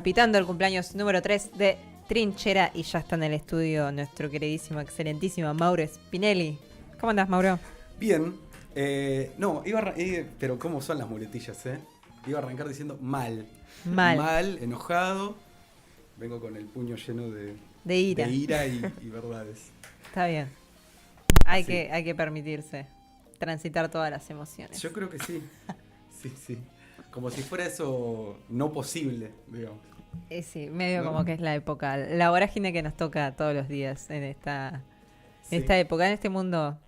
Pitando el cumpleaños número 3 de Trinchera y ya está en el estudio nuestro queridísimo, excelentísimo Mauro Spinelli. ¿Cómo andás, Mauro? Bien. No, pero ¿cómo son las muletillas, eh? Iba a arrancar diciendo mal. Mal. Mal, enojado. Vengo con el puño lleno De ira. y verdades. Está bien. Hay que permitirse transitar todas las emociones. Yo creo que sí. Sí. Como si fuera eso no posible, digamos. Sí, medio ¿No? como que es la época, la vorágine que nos toca todos los días en esta Sí. época, en este mundo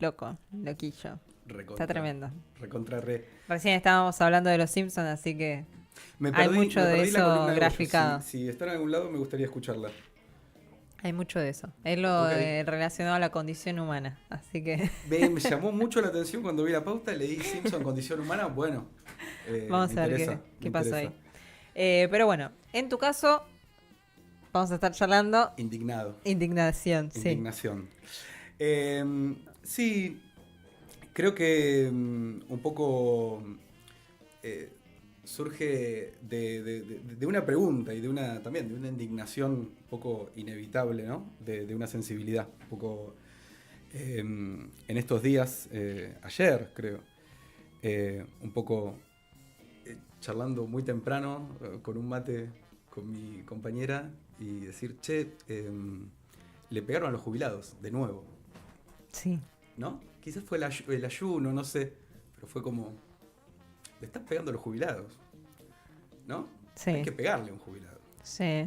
loco, loquillo. Recontra, Está tremendo. Recontra re. Recién estábamos hablando de los Simpsons, así que Me hay perdí, mucho me de perdí la eso columna de graficado. Goyo. Si está en algún lado me gustaría escucharla. Hay mucho de eso. Es lo Ok. relacionado a la condición humana. Así que Me llamó mucho la atención cuando vi la pauta, leí Simpson Condición Humana. Bueno, vamos me a ver interesa, qué me pasa interesa. ahí. Pero bueno, en tu caso, vamos a estar charlando Indignado. indignación. Sí. Indignación. Sí, creo que un poco surge de una pregunta y también de una indignación un poco inevitable, ¿no? De una sensibilidad. Un poco en estos días, ayer creo, un poco charlando muy temprano con un mate con mi compañera y decir, che, le pegaron a los jubilados, de nuevo, Sí. ¿no? Quizás fue el ayuno, no sé, pero fue como, le están pegando a los jubilados, ¿no? Sí. Hay que pegarle a un jubilado, Sí.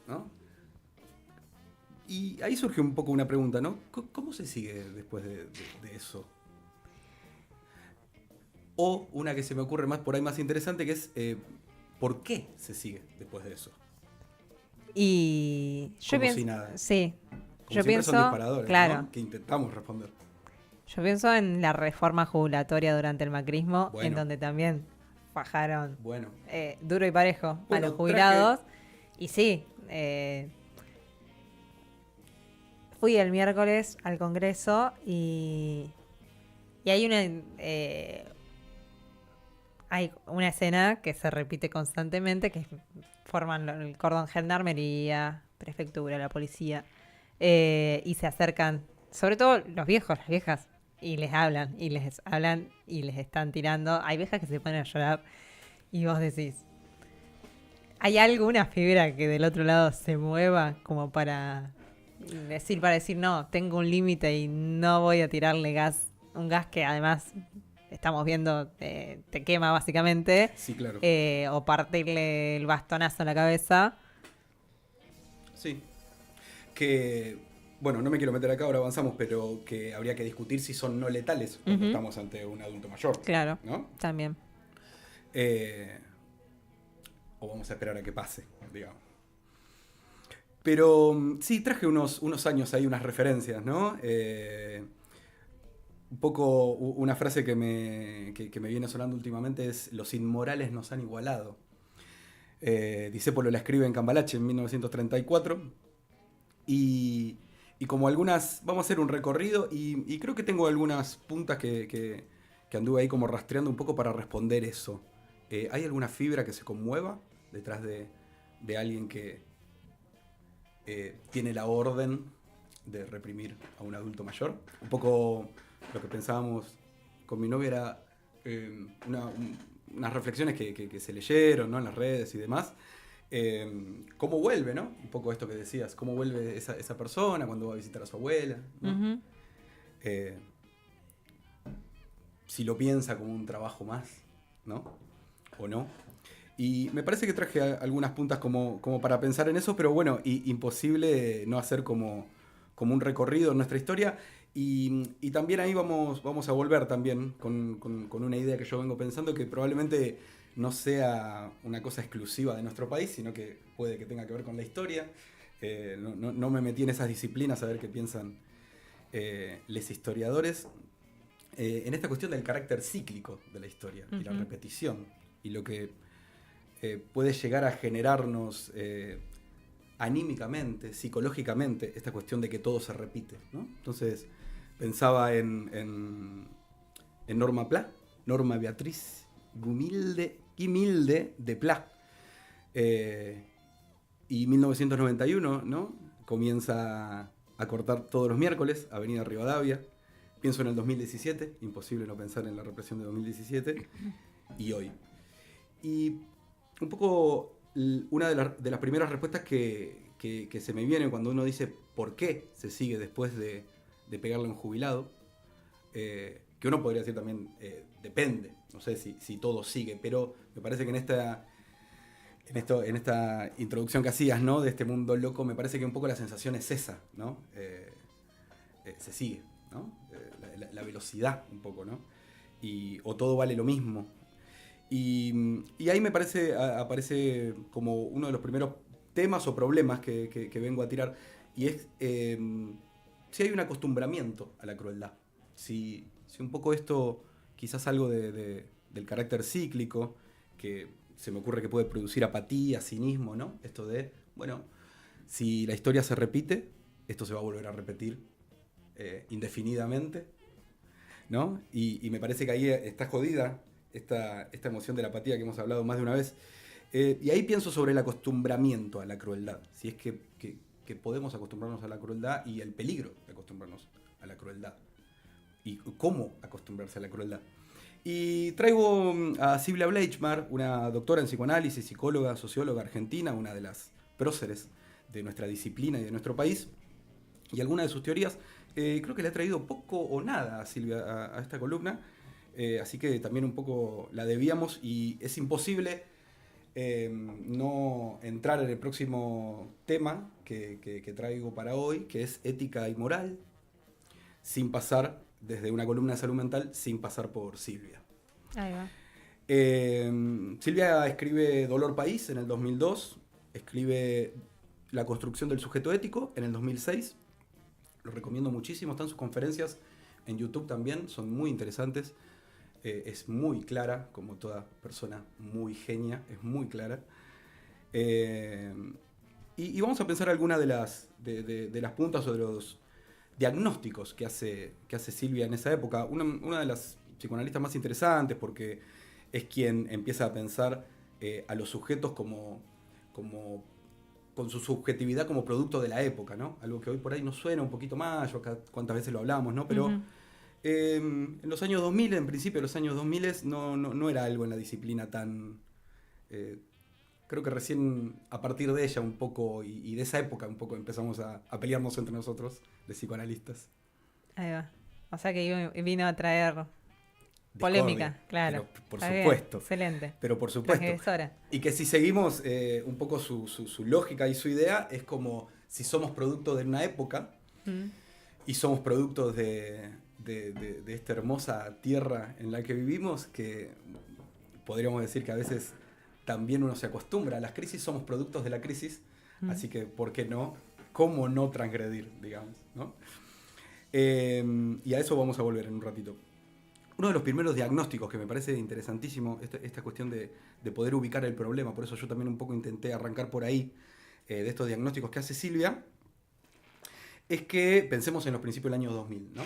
¿no? Y ahí surge un poco una pregunta, ¿no? ¿Cómo se sigue después de eso? O una que se me ocurre más por ahí más interesante, que es ¿por qué se sigue después de eso? Y yo Como pienso, si nada. sí, Como yo siempre pienso, son disparadores, claro, ¿no? Que intentamos responder. yo pienso en la reforma jubilatoria durante el macrismo, en Bueno. donde también fajaron Bueno, duro y parejo a Bueno, los jubilados. Y sí, fui el miércoles al Congreso y hay una escena que se repite constantemente, que forman el cordón gendarmería, prefectura, la policía, y se acercan, sobre todo los viejos, las viejas, y les hablan, y les están tirando. Hay viejas que se ponen a llorar y vos decís, ¿hay alguna fibra que del otro lado se mueva como para decir, no, tengo un límite y no voy a tirarle gas, un gas que además estamos viendo te quema básicamente, sí, claro. o partirle el bastonazo en la cabeza? Sí. Que, bueno, no me quiero meter acá, ahora avanzamos, pero que habría que discutir si son no letales cuando Ujú. estamos ante un adulto mayor. Claro, ¿No? también. O vamos a esperar a que pase, digamos. Pero sí, traje unos años ahí, unas referencias, ¿no? Un poco una frase que me viene sonando últimamente es: los inmorales nos han igualado. Discépolo la escribe en Cambalache en 1934. Y como algunas, vamos a hacer un recorrido y creo que tengo algunas puntas que anduve ahí como rastreando un poco para responder eso. ¿Hay alguna fibra que se conmueva detrás de alguien que tiene la orden de reprimir a un adulto mayor? Un poco lo que pensábamos con mi novia era unas reflexiones que se leyeron, ¿no? En las redes y demás. Cómo vuelve, ¿no? Un poco esto que decías, cómo vuelve esa persona cuando va a visitar a su abuela, ¿no? Ujú. Si lo piensa como un trabajo más, ¿no? O no. Y me parece que traje algunas puntas como para pensar en eso, pero bueno, imposible no hacer como un recorrido en nuestra historia. Y también ahí vamos a volver también con una idea que yo vengo pensando, que probablemente no sea una cosa exclusiva de nuestro país, sino que puede que tenga que ver con la historia. No me metí en esas disciplinas a ver qué piensan los historiadores. En esta cuestión del carácter cíclico de la historia y la Ujú. repetición y lo que puede llegar a generarnos anímicamente, psicológicamente, esta cuestión de que todo se repite, ¿no? Entonces pensaba en Norma Pla, Norma Beatriz Guimilde de Pla, Eh, y 1991, ¿no? Comienza a cortar todos los miércoles, Avenida Rivadavia. Pienso en el 2017, imposible no pensar en la represión de 2017, y hoy. Y un poco una de las primeras respuestas que se me viene cuando uno dice por qué se sigue después de pegarle a un jubilado, que uno podría decir también, depende, no sé si todo sigue, pero me parece que en esta introducción que hacías, ¿no? De este mundo loco, me parece que un poco la sensación es esa, ¿no? Se sigue, ¿no? La velocidad un poco, ¿no? O todo vale lo mismo. Y ahí me parece, aparece como uno de los primeros temas o problemas que vengo a tirar, y es si hay un acostumbramiento a la crueldad. Si un poco esto, quizás algo del carácter cíclico, que se me ocurre que puede producir apatía, cinismo, ¿no? Esto de, bueno, si la historia se repite, esto se va a volver a repetir indefinidamente, ¿no? Y me parece que ahí está jodida esta emoción de la apatía que hemos hablado más de una vez. Y ahí pienso sobre el acostumbramiento a la crueldad, si es que podemos acostumbrarnos a la crueldad y el peligro de acostumbrarnos a la crueldad. Y cómo acostumbrarse a la crueldad. Y traigo a Silvia Bleichmar, una doctora en psicoanálisis, psicóloga, socióloga argentina, una de las próceres de nuestra disciplina y de nuestro país. Y algunas de sus teorías, creo que le ha traído poco o nada a Silvia a esta columna, así que también un poco la debíamos, y es imposible no entrar en el próximo tema que traigo para hoy, que es ética y moral, sin pasar desde una columna de salud mental, sin pasar por Silvia. Ahí va. Silvia escribe Dolor País en el 2002, escribe La construcción del sujeto ético en el 2006, lo recomiendo muchísimo, están sus conferencias en YouTube también, son muy interesantes, es muy clara, como toda persona muy genia, es muy clara. Y vamos a pensar algunas de las puntas o de los diagnósticos que hace Silvia en esa época. Una de las psicoanalistas más interesantes, porque es quien empieza a pensar a los sujetos como con su subjetividad como producto de la época, ¿no? Algo que hoy por ahí nos suena un poquito más, yo acá cuántas veces lo hablamos, ¿no? Pero en los años 2000, en principio de los años 2000, no era algo en la disciplina tan... creo que recién a partir de ella un poco, y de esa época un poco, empezamos a pelearnos entre nosotros, de psicoanalistas. Ahí va. O sea que vino a traer polémica, Discordia, claro. pero por Está bien, supuesto. excelente. Pero por supuesto. Transgresora. Y que si seguimos un poco su lógica y su idea, es como si somos producto de una época y somos productos de esta hermosa tierra en la que vivimos, que podríamos decir que a veces también uno se acostumbra a las crisis, somos productos de la crisis, así que ¿por qué no? ¿Cómo no transgredir, digamos, ¿no? Y a eso vamos a volver en un ratito. Uno de los primeros diagnósticos que me parece interesantísimo, esta cuestión de poder ubicar el problema, por eso yo también un poco intenté arrancar por ahí, de estos diagnósticos que hace Silvia, es que pensemos en los principios del año 2000, ¿no?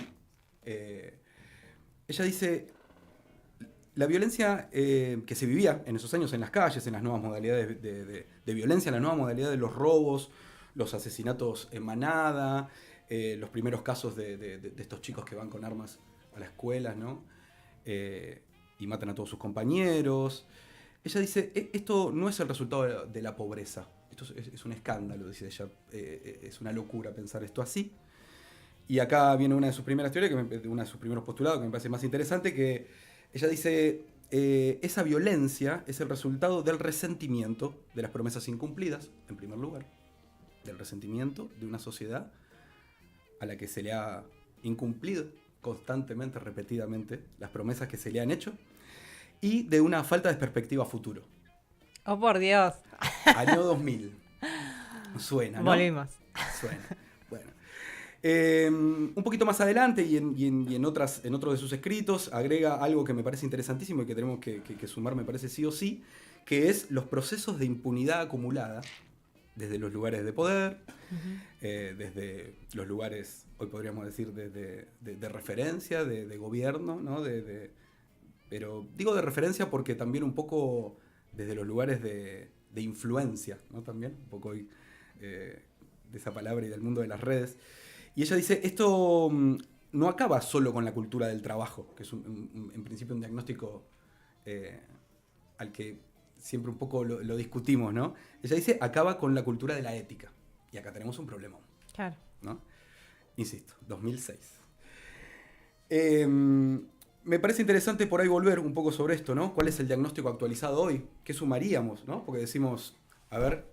Ella dice, la violencia que se vivía en esos años en las calles, en las nuevas modalidades de violencia, en las nuevas modalidades de los robos, los asesinatos en manada, los primeros casos de estos chicos que van con armas a las escuelas, ¿no? Y matan a todos sus compañeros. Ella dice, esto no es el resultado de la pobreza, esto es un escándalo, dice ella, es una locura pensar esto así. Y acá viene una de sus primeras teorías, una de sus primeros postulados, que me parece más interesante, que ella dice, esa violencia es el resultado del resentimiento de las promesas incumplidas, en primer lugar, del resentimiento de una sociedad a la que se le ha incumplido constantemente, repetidamente, las promesas que se le han hecho, y de una falta de perspectiva a futuro. Oh, por Dios. Año 2000. Suena, ¿no? Volvimos. Suena. Bueno. Un poquito más adelante y en otro de sus escritos agrega algo que me parece interesantísimo y que tenemos que sumar, me parece sí o sí, que es los procesos de impunidad acumulada desde los lugares de poder, desde los lugares, hoy podríamos decir, de referencia, de gobierno, ¿no? Pero digo de referencia porque también un poco desde los lugares de de influencia, ¿no? También, un poco hoy de esa palabra y del mundo de las redes. Y ella dice, esto no acaba solo con la cultura del trabajo, que es en principio un diagnóstico al que siempre un poco lo discutimos, ¿no? Ella dice, acaba con la cultura de la ética. Y acá tenemos un problema, Claro. ¿no? Insisto, 2006. Me parece interesante por ahí volver un poco sobre esto, ¿no? ¿Cuál es el diagnóstico actualizado hoy? ¿Qué sumaríamos, no? Porque decimos, a ver,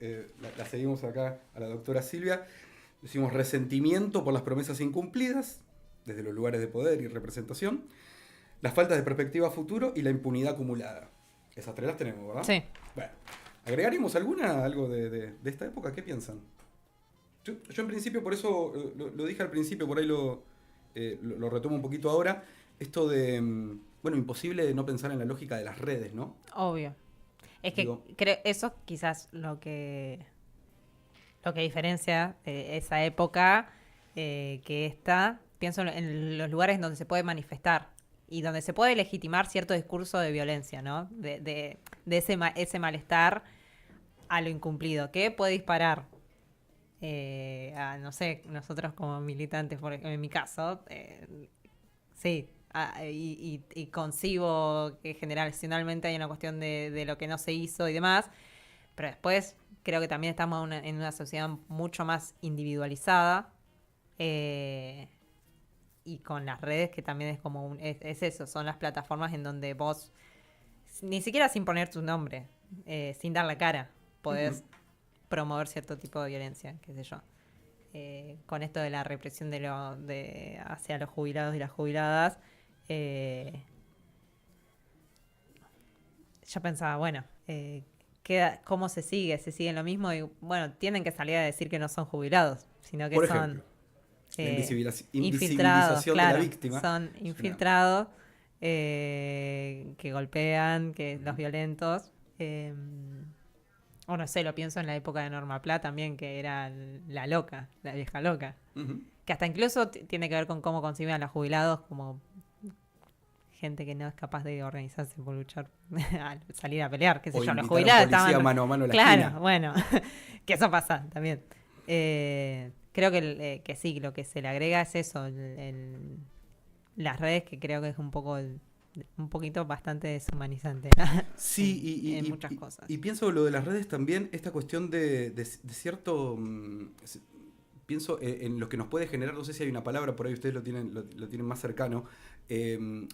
la seguimos acá a la doctora Silvia, decimos resentimiento por las promesas incumplidas, desde los lugares de poder y representación, las faltas de perspectiva a futuro y la impunidad acumulada. Esas tres las tenemos, ¿verdad? Sí. Bueno, ¿agregaríamos algo de esta época? ¿Qué piensan? Yo en principio, por eso lo dije al principio, por ahí lo retomo un poquito ahora, esto de, imposible no pensar en la lógica de las redes, ¿no? Obvio. Es que creo eso quizás lo que diferencia esa época que esta, pienso en los lugares donde se puede manifestar y donde se puede legitimar cierto discurso de violencia, ¿no? De ese malestar a lo incumplido, que puede disparar no sé, nosotros como militantes, en mi caso, sí, y concibo que generacionalmente hay una cuestión de lo que no se hizo y demás, pero después creo que también estamos en una sociedad mucho más individualizada y con las redes que también es como es eso, son las plataformas en donde vos, ni siquiera sin poner tu nombre, sin dar la cara, podés promover cierto tipo de violencia, qué sé yo. Con esto de la represión hacia los jubilados y las jubiladas, yo pensaba, bueno, ¿cómo se sigue? ¿Se sigue lo mismo? Y bueno, tienen que salir a decir que no son jubilados, sino que por son ejemplo, la infiltrados, invisibilización claro, de la víctima. son infiltrados que golpean, que los violentos. O no sé, lo pienso en la época de Norma Pla también, que era la loca, la vieja loca. Uh-huh. Que hasta incluso tiene que ver con cómo conciben a los jubilados como gente que no es capaz de organizarse por luchar, a salir a pelear, qué sé O yo. Los invitar a un jubilados policía estaban... mano a mano a la Claro, esquina. bueno, que eso pasa también. Creo que sí, lo que se le agrega es eso, las redes, que creo que es un poquito bastante deshumanizante. Sí, en muchas cosas. y pienso lo de las redes también, esta cuestión de cierto... pienso en lo que nos puede generar, no sé si hay una palabra, por ahí ustedes lo tienen más cercano,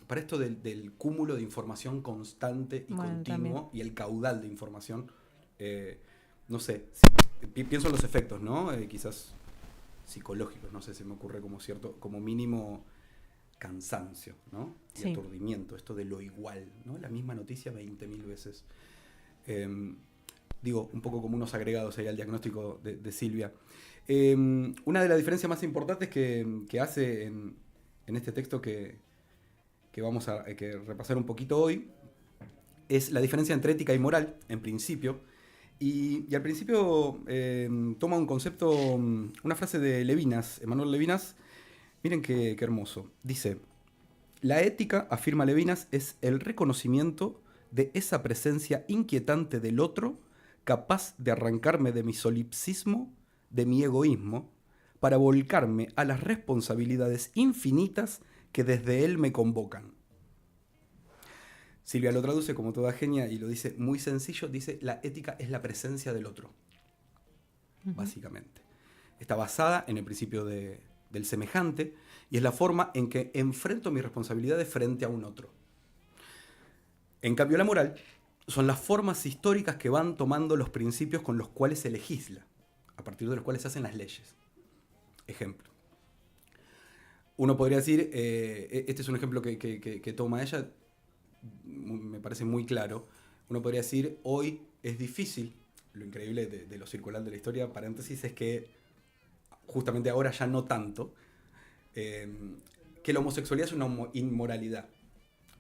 para esto del cúmulo de información constante y continuo También. y el caudal de información. No sé, pienso en los efectos, ¿no? Quizás psicológicos, no sé, se me ocurre como mínimo cansancio, ¿no? Y Sí. aturdimiento, esto de lo igual, ¿no? La misma noticia 20.000 veces. Digo, un poco como unos agregados ahí al diagnóstico de Silvia. Una de las diferencias más importantes que hace en este texto que vamos a repasar un poquito hoy es la diferencia entre ética y moral, en principio. Y al principio toma un concepto, una frase de Levinas, Emmanuel Levinas. Miren qué hermoso. Dice, la ética, afirma Levinas, es el reconocimiento de esa presencia inquietante del otro, capaz de arrancarme de mi solipsismo, de mi egoísmo, para volcarme a las responsabilidades infinitas que desde él me convocan. Silvia lo traduce como toda genia y lo dice muy sencillo, dice, la ética es la presencia del otro, básicamente. Está basada en el principio del semejante y es la forma en que enfrento mis responsabilidades frente a un otro. En cambio, la moral son las formas históricas que van tomando los principios con los cuales se legisla, a partir de los cuales se hacen las leyes. Ejemplo. Uno podría decir, este es un ejemplo que toma ella, me parece muy claro. Uno podría decir, hoy es difícil, lo increíble de lo circular de la historia, paréntesis, es que justamente ahora ya no tanto, que la homosexualidad es una inmoralidad.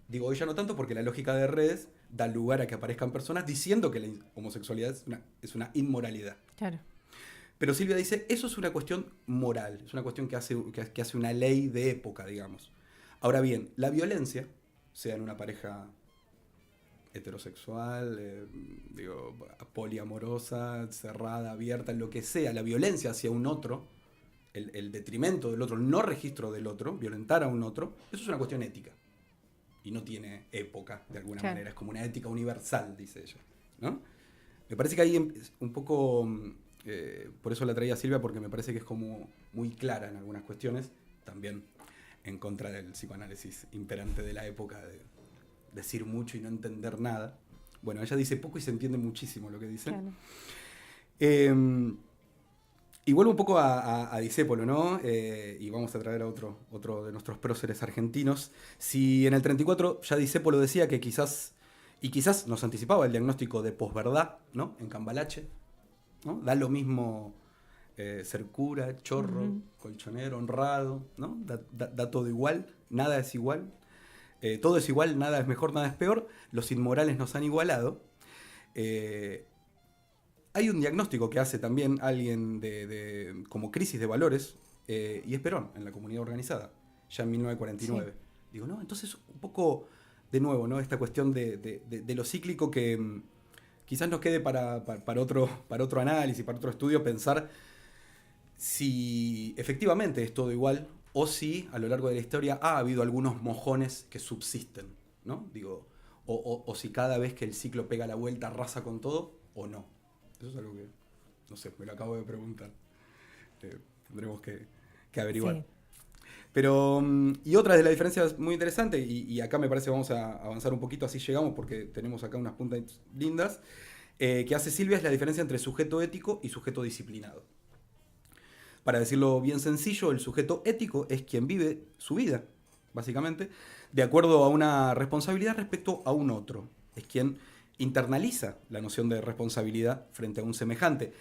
Digo hoy ya no tanto porque la lógica de redes da lugar a que aparezcan personas diciendo que la homosexualidad es una inmoralidad. Claro. Pero Silvia dice, eso es una cuestión moral, es una cuestión que hace una ley de época, digamos. Ahora bien, la violencia, sea en una pareja heterosexual, poliamorosa, cerrada, abierta, lo que sea, la violencia hacia un otro, el detrimento del otro, el no registro del otro, violentar a un otro, eso es una cuestión ética. Y no tiene época, de alguna manera. Es como una ética universal, dice ella, ¿no? Me parece que ahí un poco, por eso la traía Silvia, porque me parece que es como muy clara en algunas cuestiones, también en contra del psicoanálisis imperante de la época, de decir mucho y no entender nada. Bueno, ella dice poco y se entiende muchísimo lo que dice. Claro. Y vuelvo un poco a Discépolo, ¿no? Y vamos a traer a otro de nuestros próceres argentinos. Si en el 34 ya Discépolo decía que quizás nos anticipaba el diagnóstico de posverdad, ¿no? En Cambalache, ¿no? Da lo mismo ser cura, chorro, colchonero, honrado, ¿no? Da todo igual, nada es igual. Todo es igual, nada es mejor, nada es peor. Los inmorales nos han igualado. Hay un diagnóstico que hace también alguien como crisis de valores, y es Perón, en la comunidad organizada, ya en 1949. Sí. Digo, no, entonces un poco, de nuevo, ¿no? Esta cuestión de lo cíclico que quizás nos quede para otro análisis, para otro estudio, pensar si efectivamente es todo igual o si a lo largo de la historia ha habido algunos mojones que subsisten, ¿no? Digo, o si cada vez que el ciclo pega la vuelta arrasa con todo o no. Eso es algo que, no sé, me lo acabo de preguntar. Tendremos que averiguar. Sí. Pero, y otra de las diferencias muy interesantes, y acá me parece vamos a avanzar un poquito, así llegamos porque tenemos acá unas puntas lindas, que hace Silvia, es la diferencia entre sujeto ético y sujeto disciplinado. Para decirlo bien sencillo, el sujeto ético es quien vive su vida, básicamente, de acuerdo a una responsabilidad respecto a un otro. Es quien internaliza la noción de responsabilidad frente a un semejante.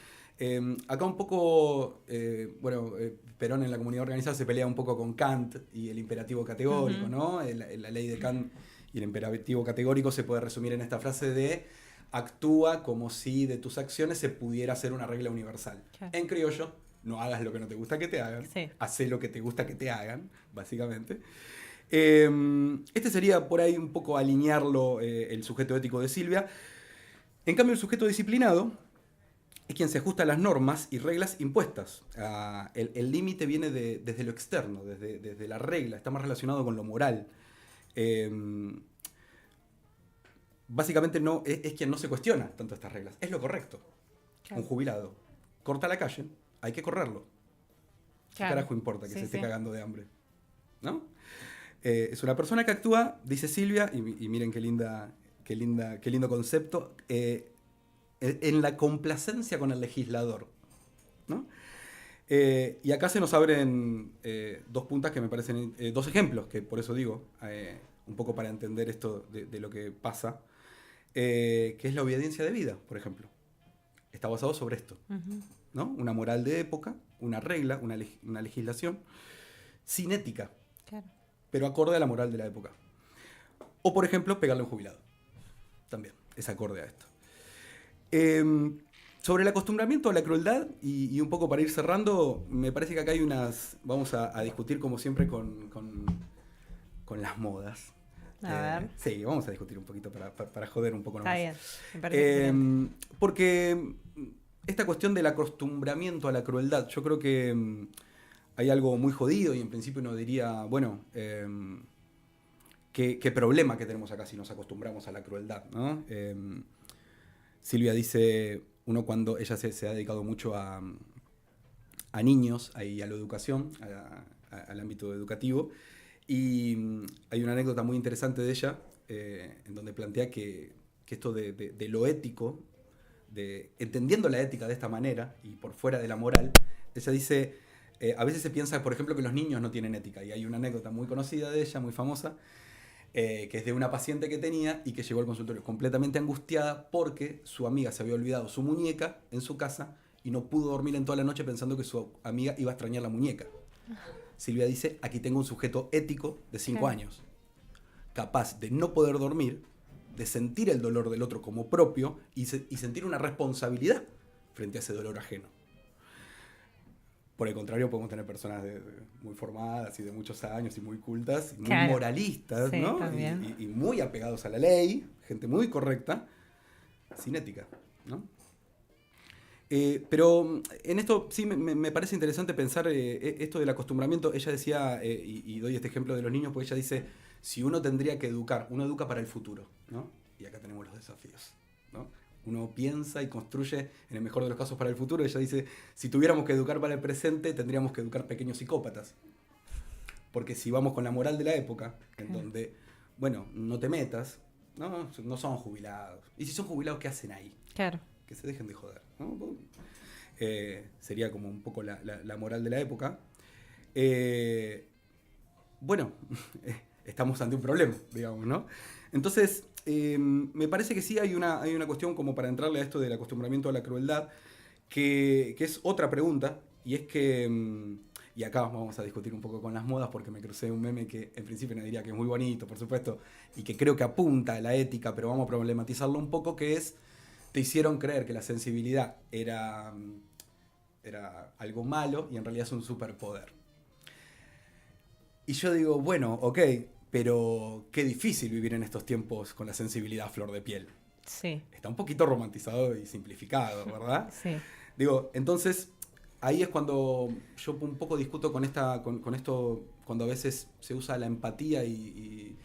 Acá un poco, Perón en la comunidad organizada se pelea un poco con Kant y el imperativo categórico, ¿no? La ley de Kant y el imperativo categórico se puede resumir en esta frase de actúa como si de tus acciones se pudiera hacer una regla universal. Claro. En criollo, no hagas lo que no te gusta que te hagan, sí. Hacé lo que te gusta que te hagan, básicamente. Este sería por ahí un poco alinearlo el sujeto ético de Silvia. En cambio, el sujeto disciplinado es quien se ajusta a las normas y reglas impuestas. El límite viene desde lo externo, desde la regla, está más relacionado con lo moral. Básicamente es quien no se cuestiona tanto estas reglas, es lo correcto. Claro. Un jubilado corta la calle, hay que correrlo. ¿Qué carajo importa que se esté cagando de hambre? ¿No? Es una persona que actúa, dice Silvia, y miren qué lindo concepto, en la complacencia con el legislador, ¿no? Y acá se nos abren dos puntas que me parecen, dos ejemplos, que por eso digo, un poco para entender esto de lo que pasa, que es la obediencia de vida, por ejemplo. Está basado sobre esto, ¿no? Una moral de época, una regla, una legislación, sin ética. Claro. Pero acorde a la moral de la época. O, por ejemplo, pegarle a un jubilado. También es acorde a esto. Sobre el acostumbramiento a la crueldad, y un poco para ir cerrando, me parece que acá hay unas... Vamos a discutir, como siempre, con las modas. A ver. Sí, vamos a discutir un poquito para joder un poco nomás. Está bien, me parece porque esta cuestión del acostumbramiento a la crueldad, yo creo que... hay algo muy jodido y en principio uno diría, bueno, qué problema que tenemos acá si nos acostumbramos a la crueldad, ¿no? Silvia dice, uno cuando ella se ha dedicado mucho a niños y a la educación, al ámbito educativo, y hay una anécdota muy interesante de ella en donde plantea que esto de lo ético, entendiendo la ética de esta manera y por fuera de la moral, ella dice... a veces se piensa, por ejemplo, que los niños no tienen ética. Y hay una anécdota muy conocida de ella, muy famosa, que es de una paciente que tenía y que llegó al consultorio completamente angustiada porque su amiga se había olvidado su muñeca en su casa y no pudo dormir en toda la noche pensando que su amiga iba a extrañar la muñeca. Silvia dice, aquí tengo un sujeto ético de 5 años, capaz de no poder dormir, de sentir el dolor del otro como propio y sentir una responsabilidad frente a ese dolor ajeno. Por el contrario, podemos tener personas muy formadas y de muchos años y muy cultas, y muy Claro. moralistas, Sí, ¿no? también. Y muy apegados a la ley, gente muy correcta, sin ética, ¿no? Pero en esto sí me parece interesante pensar esto del acostumbramiento. Ella decía, y doy este ejemplo de los niños, porque ella dice, si uno tendría que educar, uno educa para el futuro, ¿no? Y acá tenemos los desafíos, ¿no? Uno piensa y construye, en el mejor de los casos, para el futuro. Ella dice, si tuviéramos que educar para el presente, tendríamos que educar pequeños psicópatas. Porque si vamos con la moral de la época, en donde, bueno, no te metas, no son jubilados. Y si son jubilados, ¿qué hacen ahí? Claro. Que se dejen de joder, ¿no? Sería como un poco la moral de la época. Bueno, estamos ante un problema, digamos, ¿no? Entonces, me parece que sí hay una cuestión como para entrarle a esto del acostumbramiento a la crueldad, que es otra pregunta, y es que, y acá vamos a discutir un poco con las modas, porque me crucé un meme que en principio no diría que es muy bonito, por supuesto, y que creo que apunta a la ética, pero vamos a problematizarlo un poco, que es, te hicieron creer que la sensibilidad era algo malo y en realidad es un superpoder. Y yo digo, bueno, ok, pero qué difícil vivir en estos tiempos con la sensibilidad a flor de piel. Sí. Está un poquito romantizado y simplificado, ¿verdad? Sí. Digo, entonces, ahí es cuando yo un poco discuto con esto, cuando a veces se usa la empatía y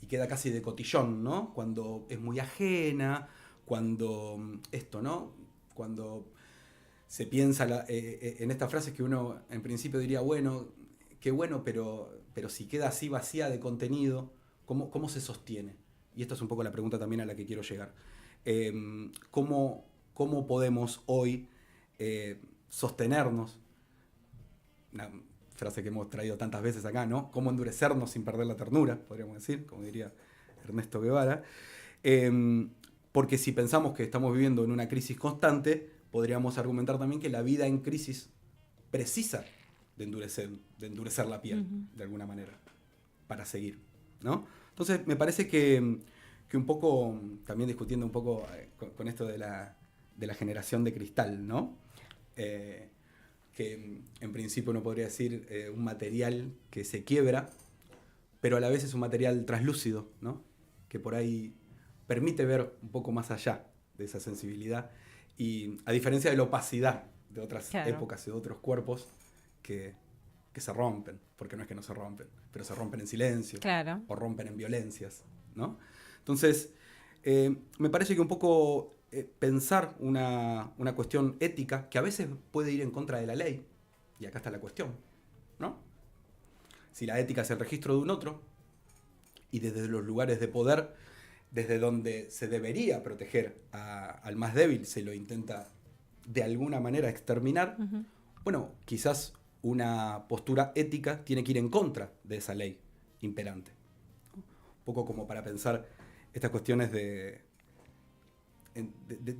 queda casi de cotillón, ¿no? Cuando es muy ajena, cuando esto, ¿no? Cuando se piensa en estas frases que uno en principio diría, bueno, qué bueno, pero si queda así vacía de contenido, ¿cómo se sostiene? Y esta es un poco la pregunta también a la que quiero llegar. ¿Cómo podemos hoy sostenernos? Una frase que hemos traído tantas veces acá, ¿no? ¿Cómo endurecernos sin perder la ternura? Podríamos decir, como diría Ernesto Guevara. Porque si pensamos que estamos viviendo en una crisis constante, podríamos argumentar también que la vida en crisis precisa de endurecer la piel, de alguna manera, para seguir, ¿no? Entonces, me parece que un poco, también discutiendo un poco con esto de la generación de cristal, ¿no? Que en principio uno podría decir un material que se quiebra, pero a la vez es un material translúcido, ¿no? Que por ahí permite ver un poco más allá de esa sensibilidad, y a diferencia de la opacidad de otras épocas y de otros cuerpos que se rompen, porque no es que no se rompen, pero se rompen en silencio, o rompen en violencias, ¿no? Entonces, me parece que un poco pensar una cuestión ética que a veces puede ir en contra de la ley, y acá está la cuestión, ¿no? Si la ética es el registro de un otro, y desde los lugares de poder, desde donde se debería proteger al más débil, se lo intenta de alguna manera exterminar, bueno, quizás una postura ética tiene que ir en contra de esa ley imperante. Un poco como para pensar estas cuestiones de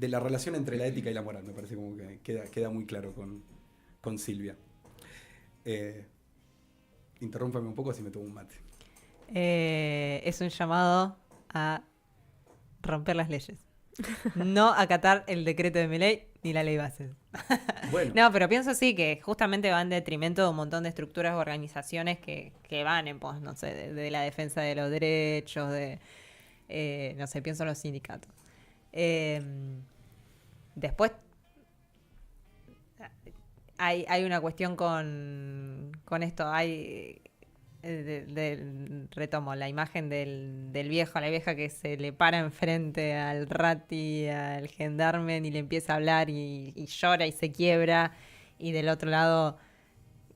la relación entre la ética y la moral. Me parece como que queda muy claro con Silvia. Interrúmpame un poco si me tomo un mate. Es un llamado a romper las leyes. No acatar el decreto de Milei ni la ley base. Bueno. No, pero pienso así que justamente va en detrimento de un montón de estructuras o organizaciones que van en pos, no sé, de la defensa de los derechos, no sé, pienso en los sindicatos. Después hay una cuestión con esto, retomo la imagen del viejo a la vieja que se le para enfrente al rati, al gendarme, y le empieza a hablar y llora y se quiebra, y del otro lado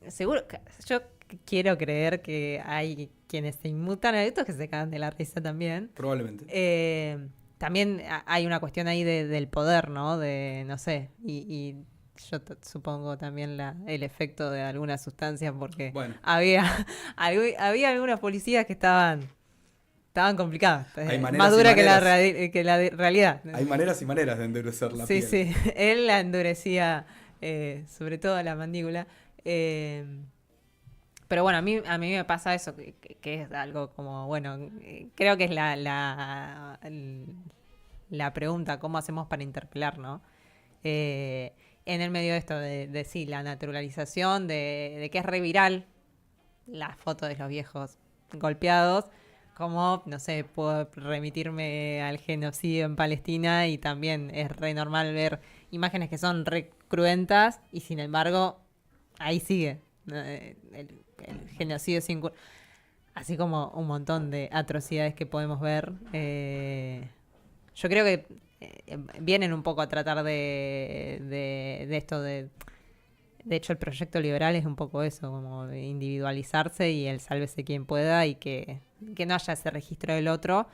seguro que, yo quiero creer que hay quienes se inmutan a estos que se cagan de la risa también. Probablemente. También hay una cuestión ahí del poder, ¿no? De, no sé, y yo supongo también el efecto de algunas sustancias, porque había algunas policías que estaban complicadas, más dura que la realidad. Hay maneras y maneras de endurecer la piel. Sí, él la endurecía, sobre todo la mandíbula. Pero bueno, a mí me pasa eso, que es algo como, bueno, creo que es la pregunta, ¿cómo hacemos para interpelar, no? en el medio de esto, de sí, la naturalización, de que es re viral la foto de los viejos golpeados, como, no sé, puedo remitirme al genocidio en Palestina y también es re normal ver imágenes que son re cruentas y sin embargo ahí sigue el genocidio sin... Así como un montón de atrocidades que podemos ver. Yo creo que vienen un poco a tratar de esto de... De hecho, el proyecto liberal es un poco eso, como de individualizarse y el sálvese quien pueda y que no haya ese registro del otro.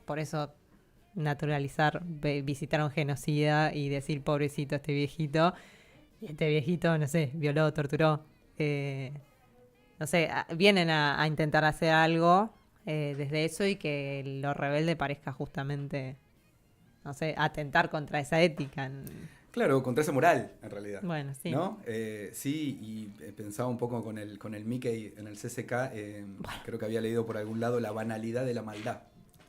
Por eso naturalizar, visitar a un genocida y decir, pobrecito este viejito. Y este viejito, no sé, violó, torturó. No sé, vienen a intentar hacer algo desde eso y que lo rebelde parezca justamente, no sé, atentar contra esa ética. Claro, contra esa moral, en realidad. Bueno, sí. ¿No? Sí, y pensaba un poco con el Mickey en el CCK, creo que había leído por algún lado la banalidad de la maldad,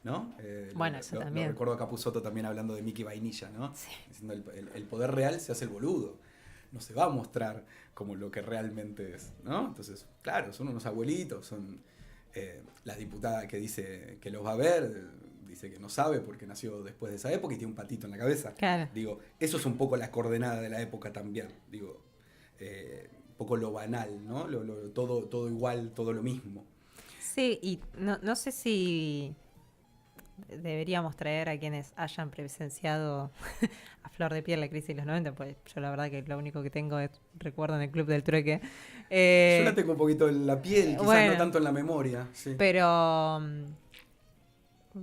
¿no? Bueno, eso también. Lo recuerdo a Capusotto también hablando de Mickey Vainilla, ¿no? Sí. Diciendo el poder real se hace el boludo, no se va a mostrar como lo que realmente es, ¿no? Entonces, claro, son unos abuelitos, son la diputada que dice que los va a ver, dice que no sabe porque nació después de esa época y tiene un patito en la cabeza. Claro. Digo, eso es un poco la coordenada de la época también. Digo, un poco lo banal, ¿no? Todo igual, todo lo mismo. Sí, y no sé si deberíamos traer a quienes hayan presenciado a flor de piel la crisis de los 90, pues yo la verdad que lo único que tengo es recuerdo en el Club del Trueque. Yo la tengo un poquito en la piel, quizás bueno, no tanto en la memoria. Sí. Pero,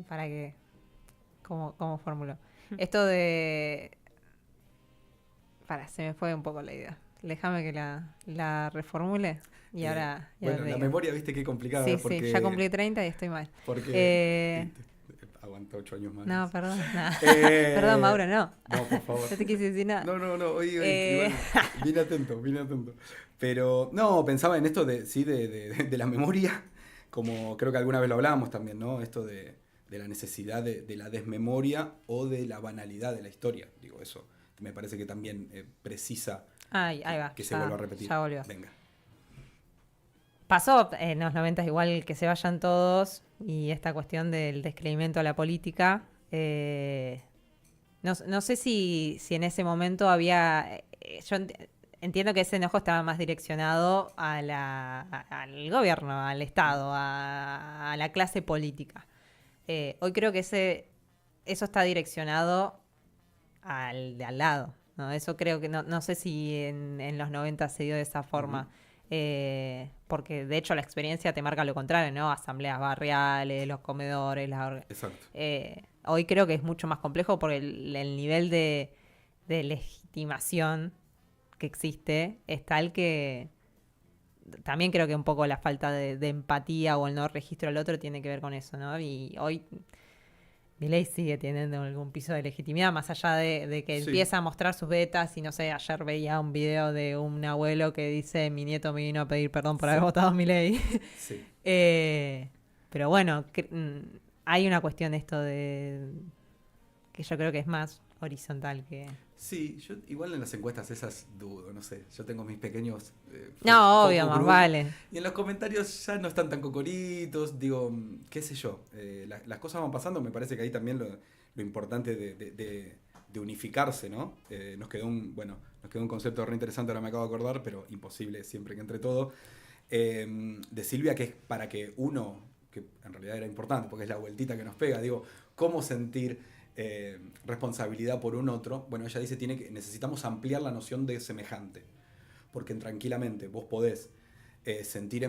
¿para qué? ¿Cómo formulo? Esto de... se me fue un poco la idea. Déjame que la reformule y ahora... Bueno, la memoria, viste qué complicada. Sí, porque, sí, ya cumplí 30 y estoy mal. Porque aguanta 8 años más. No, perdón. Perdón, Mauro, no. No, por favor. No te quise decir nada. No, hoy igual, vine atento. Pero, no, pensaba en esto de la memoria, como creo que alguna vez lo hablábamos también, ¿no? Esto de la necesidad de la desmemoria o de la banalidad de la historia. Digo, eso me parece que también precisa ahí va, que se vuelva a repetir. Ya volvió. Venga. Pasó en los 90 igual que se vayan todos y esta cuestión del descreimiento a la política. No sé si en ese momento había... yo entiendo que ese enojo estaba más direccionado al gobierno, al Estado, a la clase política. Hoy creo que eso está direccionado al de al lado, ¿no? Eso creo que no sé si en los 90 se dio de esa forma. Porque de hecho la experiencia te marca lo contrario, ¿no? Asambleas barriales, los comedores, Exacto. Hoy creo que es mucho más complejo porque el nivel de legitimación que existe es tal que también creo que un poco la falta de empatía o el no registro del otro tiene que ver con eso, ¿no? Y hoy Milei sigue teniendo algún piso de legitimidad, más allá de que empieza a mostrar sus betas y no sé, ayer veía un video de un abuelo que dice mi nieto me vino a pedir perdón por haber votado a Milei. Sí. Pero bueno, hay una cuestión de esto que yo creo que es más horizontal que... Sí, yo igual en las encuestas esas dudo, no sé. Yo tengo mis pequeños... no, obvio, más vale. Y en los comentarios ya no están tan cocoritos, digo, qué sé yo. Las cosas van pasando, me parece que ahí también lo importante de unificarse, ¿no? Nos quedó un concepto re interesante, ahora me acabo de acordar, pero imposible siempre que entre todo. De Silvia, que es para que uno, que en realidad era importante, porque es la vueltita que nos pega, digo, cómo sentir... responsabilidad por un otro. Bueno, ella dice necesitamos ampliar la noción de semejante, porque tranquilamente vos podés sentir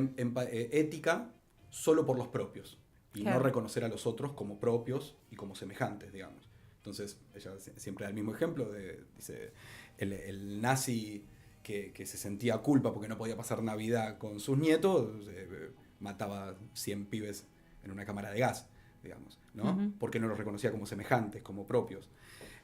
ética solo por los propios y no reconocer a los otros como propios y como semejantes, digamos. Entonces ella siempre da el mismo ejemplo dice el nazi que se sentía culpa porque no podía pasar Navidad con sus nietos, mataba 100 pibes en una cámara de gas, digamos, ¿no? Uh-huh. Porque no los reconocía como semejantes, como propios.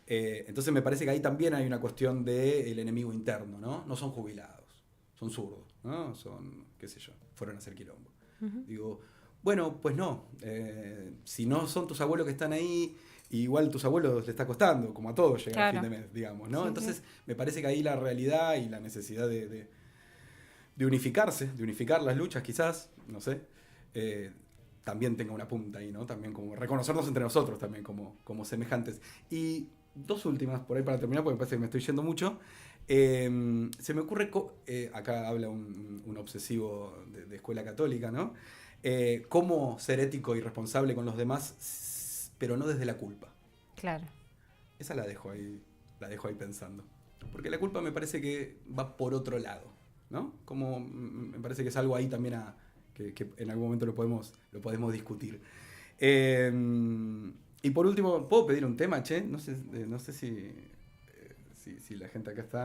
Entonces me parece que ahí también hay una cuestión del enemigo interno, ¿no? No son jubilados, son zurdos, ¿no? Son, qué sé yo, fueron a hacer quilombo. Uh-huh. Digo, bueno, pues no. Si no son tus abuelos que están ahí Y igual a tus abuelos le está costando, como a todos llegar a Claro. fin de mes, digamos, ¿no? Sí, Entonces, sí. me parece que ahí la realidad y la necesidad de unificarse, de unificar las luchas quizás, no sé, eh, también tenga una punta ahí, ¿no? También como reconocernos entre nosotros también como semejantes. Y dos últimas, por ahí para terminar, porque me parece que me estoy yendo mucho. Se me ocurre, acá habla un obsesivo de escuela católica, ¿no? Cómo ser ético y responsable con los demás, pero no desde la culpa. Claro. Esa la dejo ahí pensando. Porque la culpa me parece que va por otro lado, ¿no? Como me parece que es algo ahí también que en algún momento lo podemos discutir. Eh, y por último, ¿puedo pedir un tema, che? No sé si la gente acá está.